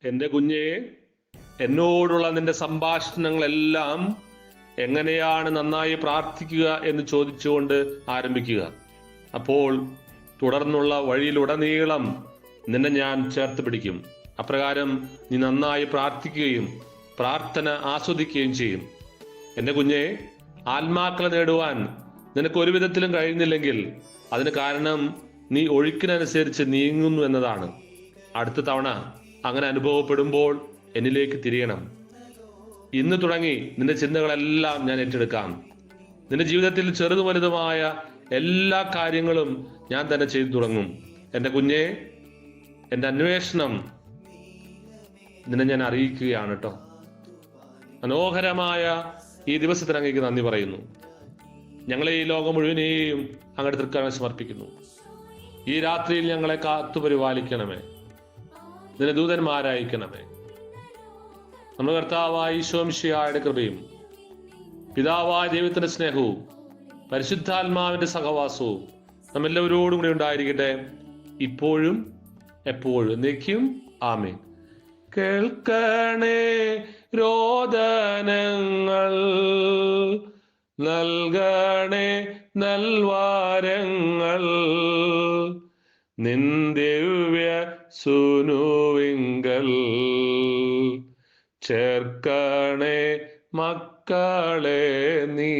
എൻ്റെ കുഞ്ഞെ, എന്നോടുള്ള നിന്റെ സംഭാഷണങ്ങളെല്ലാം എങ്ങനെയാണ് നന്നായി പ്രാർത്ഥിക്കുക എന്ന് ചോദിച്ചുകൊണ്ട് ആരംഭിക്കുക. അപ്പോൾ തുടർന്നുള്ള വഴിയിലുടനീളം നിന്നെ ഞാൻ ചേർത്ത് പിടിക്കും. അപ്രകാരം നീ നന്നായി പ്രാർത്ഥിക്കുകയും പ്രാർത്ഥന ആസ്വദിക്കുകയും ചെയ്യും. എൻ്റെ കുഞ്ഞെ, ആത്മാക്കളെ നേടുവാൻ നിനക്ക് ഒരു വിധത്തിലും കഴിയുന്നില്ലെങ്കിൽ അതിന് കാരണം നീ ഒഴുക്കിനനുസരിച്ച് നീങ്ങുന്നു എന്നതാണ്. അടുത്ത തവണ അങ്ങനെ അനുഭവപ്പെടുമ്പോൾ എന്നിലേക്ക് തിരിയണം. ഇന്ന് തുടങ്ങി നിന്റെ ചിന്തകളെല്ലാം ഞാൻ ഏറ്റെടുക്കാം. നിന്റെ ജീവിതത്തിൽ ചെറുതും വലുതുമായ എല്ലാ കാര്യങ്ങളും ഞാൻ തന്നെ ചെയ്തു തുടങ്ങും. എൻ്റെ കുഞ്ഞെ, എൻ്റെ അന്വേഷണം നിന്നെ ഞാൻ അറിയിക്കുകയാണ് കേട്ടോ. മനോഹരമായ ഈ ദിവസത്തിന് അങ്ങേക്ക് നന്ദി പറയുന്നു. ഞങ്ങളെ ഈ ലോകം മുഴുവനെയും അങ്ങയുടെ തൃക്കരങ്ങളിൽ സമർപ്പിക്കുന്നു. ഈ രാത്രിയിൽ ഞങ്ങളെ കാത്തുപരിപാലിക്കണമേ. നിന്റെ ദൂതന്മാരായിക്കണമേ. നമ്മുടെ കർത്താവായ ഈശോ മിശിഹായുടെ കൃപയും പിതാവായ ദൈവത്തിന്റെ സ്നേഹവും പരിശുദ്ധാത്മാവിന്റെ സഹവാസവും നമ്മെല്ലാവരോടും കൂടി ഉണ്ടായിരിക്കട്ടെ, ഇപ്പോഴും എപ്പോഴും എന്നേക്കും. ആമേൻ. കേൾക്കണേ രോദനങ്ങൾ, നൽകണേ നൽവാരങ്ങൾ, നിൻ ദിവ്യ സുനുവിങ്കൽ ചേർക്കണേ മക്കളെ നീ.